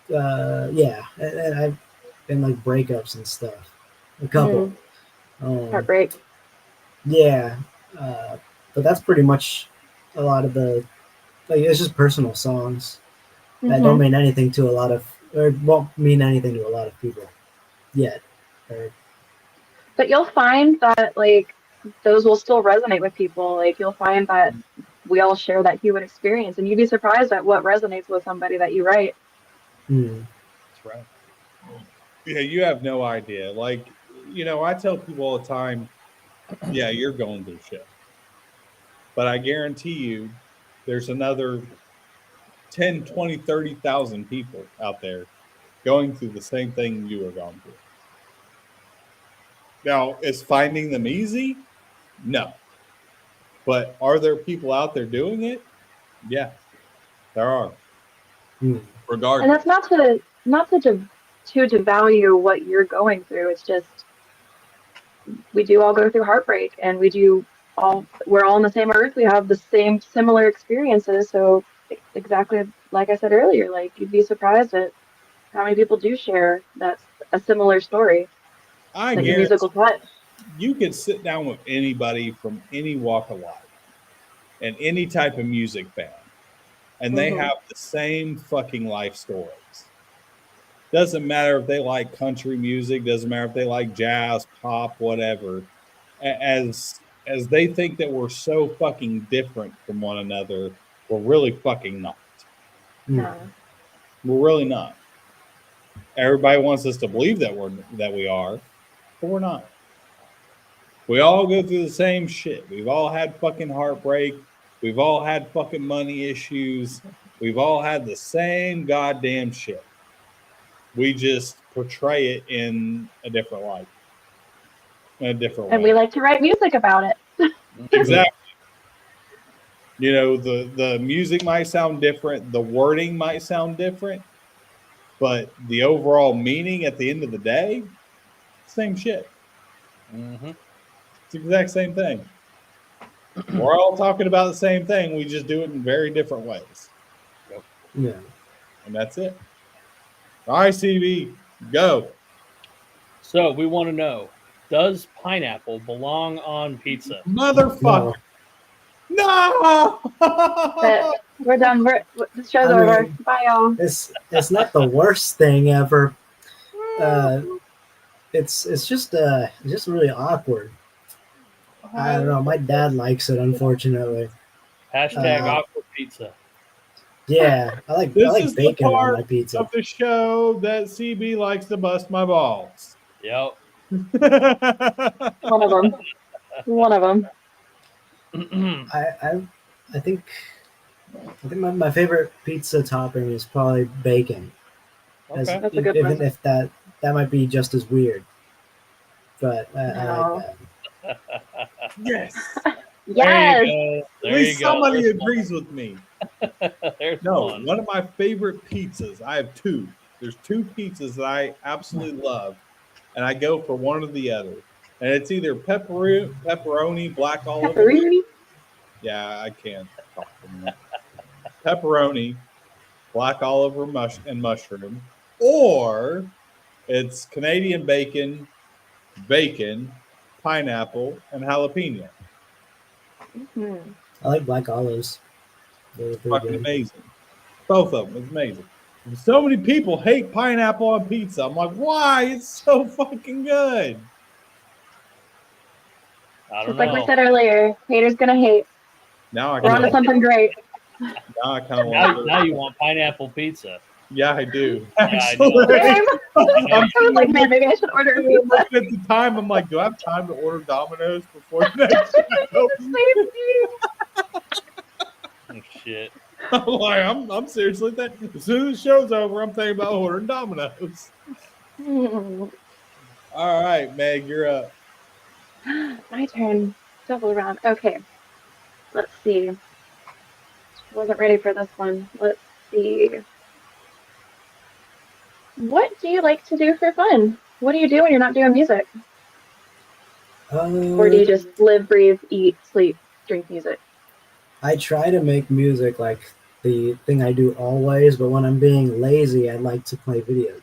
yeah, and I've been like breakups and stuff. A couple. Um, Heartbreak. yeah, but that's pretty much a lot of the like. It's just personal songs that don't mean anything to a lot of, or won't mean anything to a lot of people yet. Or, But you'll find that like those will still resonate with people. Like you'll find that we all share that human experience, and you'd be surprised at what resonates with somebody that you write. That's right. Yeah, you have no idea. Like, I tell people all the time, yeah, you're going through shit. But I guarantee you there's another 10, 20, 30,000 people out there going through the same thing you are going through. Now, is finding them easy? No. But are there people out there doing it? Yeah, there are. And Regardless. that's not to devalue what you're going through. It's just we do all go through heartbreak, and we're all on the same earth. We have the same similar experiences. So exactly like I said earlier, like you'd be surprised at how many people do share that's a similar story I that your guarantee music will touch. you could sit down with anybody from any walk of life and any type of music fan, and they have the same fucking life stories. Doesn't matter if they like country music, doesn't matter if they like jazz, pop, whatever. As they think that we're so fucking different from one another, we're really fucking not. No. We're really not. Everybody wants us to believe that we are, but we're not. We all go through the same shit. We've all had fucking heartbreak. We've all had fucking money issues. We've all had the same goddamn shit. We just portray it in a different light, in a different And way. we like to write music about it. Exactly. The music might sound different, the wording might sound different, but the overall meaning at the end of the day, same shit. It's the exact same thing. We're all talking about the same thing. We just do it in very different ways. yeah. And that's it. All right, CB, go. So we want to know: does pineapple belong on pizza? Motherfucker. No! But we're done. The show's I over. mean, Bye, y'all. it's not the worst thing ever. It's just really awkward. I don't know. My dad likes it, unfortunately. Hashtag awkward pizza. Yeah, I This like is the bacon on part my pizza. of the show that CB likes to bust my balls. Yep. One of them. One of them. I think my favorite pizza topping is probably bacon. Okay. That's a good Even one. if that might be just as weird, but I No. like that. Yes. Yes. At least somebody agrees with me. There's No, one. one of my favorite pizzas. I have two. There's two pizzas that I absolutely love, and I go for one or the other. And it's either pepperoni, black olive. Pepperoni. Yeah, I can't talk anymore. Pepperoni, black olive and mushroom, or it's Canadian bacon, pineapple, and jalapeno. I like black olives. They're Fucking good. amazing. Both of them. It's amazing. So many people hate pineapple on pizza. I'm like, why? It's so fucking good. I don't Just know. like we said earlier, haters gonna hate. Now I We're on to kind something great. of want Now you want pineapple pizza. Yeah, I do. I know. Actually, Same. I'm I was like, man, maybe I should order a pizza. looking at the time. I'm like, do I have time to order Domino's before the next The show? same Oh, shit. I'm like, I'm seriously thinking. As soon as the show's over, I'm thinking about ordering Domino's. thing. All right, Meg, you're up. My turn. Double round. Okay, let's see. Wasn't ready for this one. Let's see. What do you like to do for fun? What do you do when you're not doing music? Or do Uh, you just live, breathe, eat, sleep, drink music? I try to make music like the thing I do always, but when I'm being lazy, I like to play video games.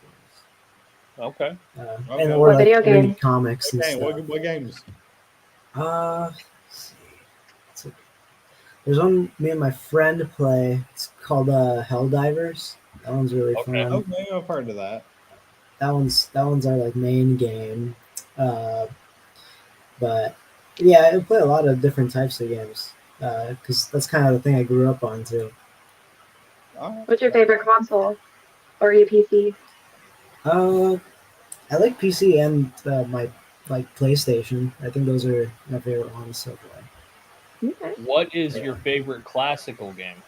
Okay. Okay. And or What like video read game? comics and Okay, stuff. what games? Let's see. There's one me and my friend play. It's called Helldivers. That one's really Okay. fun. Okay, I've heard of that. That one's our like main game. Uh, but yeah, I play a lot of different types of games because that's kind of the thing I grew up on too. All right. What's your favorite console? Or your PC? Uh, I like PC and my like PlayStation. I think those are my favorite ones to play. Okay. What is Yeah. your favorite classical game?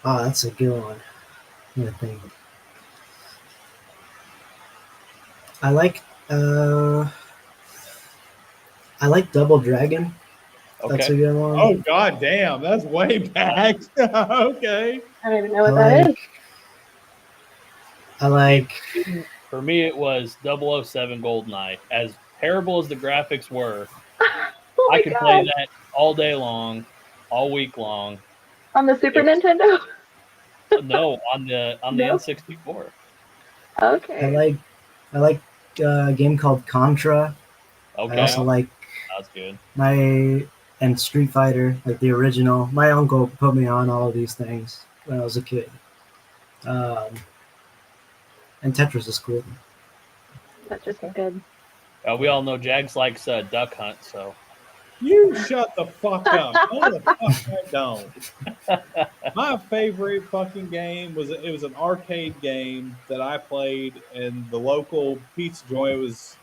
Oh, that's a good one. I think I like uh I like Double Dragon. That's a Okay. good one. Oh god damn, that's way back. Okay. I don't even know I what that like is. I like For me, it was 007 GoldenEye. As terrible as the graphics were, Oh I my could play god. that all day long, all week long. On the Super It was Nintendo? no on the No. N64. I Okay. like I like a game called Contra. I Okay, also like that's good. my and Street Fighter, like the original. My uncle put me on all of these things when I was a kid. Um, and Tetris is cool. That's just good. We all know Jags likes Duck Hunt, so You shut the fuck up. No, the fuck I don't. My favorite fucking game was it was an arcade game that I played in the local pizza joint. It was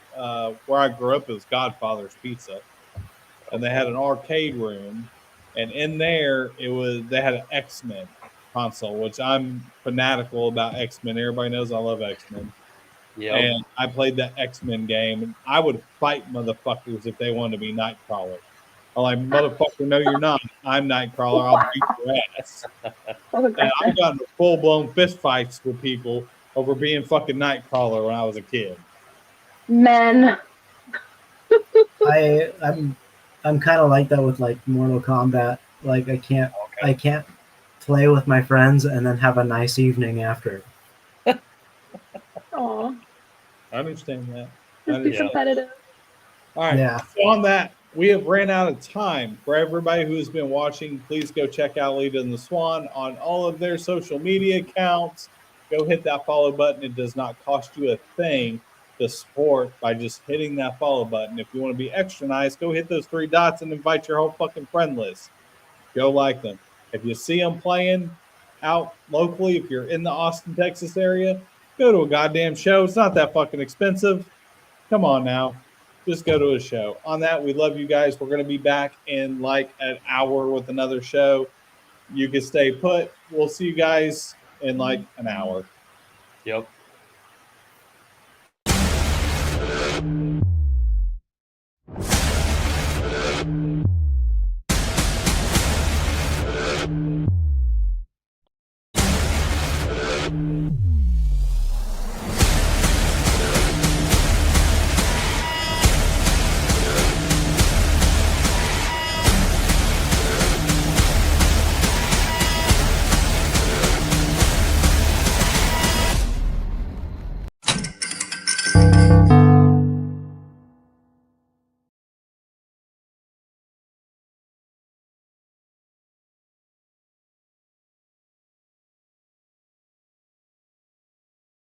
where I grew up. It was Godfather's Pizza, and they had an arcade room, and in there it was they had an X-Men console, which I'm fanatical about X-Men. Everybody knows I love X-Men. yep. And I played that X-Men game, and I would fight motherfuckers if they wanted to be Nightcrawler. I'm like, motherfucker, no, you're not. I'm Nightcrawler. I'll beat your ass. So And I aggressive. got into full blown fist fights with people over being fucking Nightcrawler when I was a kid. Men. I'm kind of like that with like Mortal Kombat. Like I can't play with my friends and then have a nice evening after. Aw. I understand that. Just be Yeah. competitive. All right. Yeah. So on that, we have ran out of time. For everybody who has been watching, please go check out Leda and the Swan on all of their social media accounts. Go hit that follow button. It does not cost you a thing to support by just hitting that follow button. If you want to be extra nice, go hit those three dots and invite your whole fucking friend list. Go like them. If you see them playing out locally, if you're in the Austin, Texas area, go to a goddamn show. It's not that fucking expensive. Come on now. Just go to a show. On that, we love you guys. We're going to be back in like an hour with another show. You can stay put. We'll see you guys in like an hour. Yep.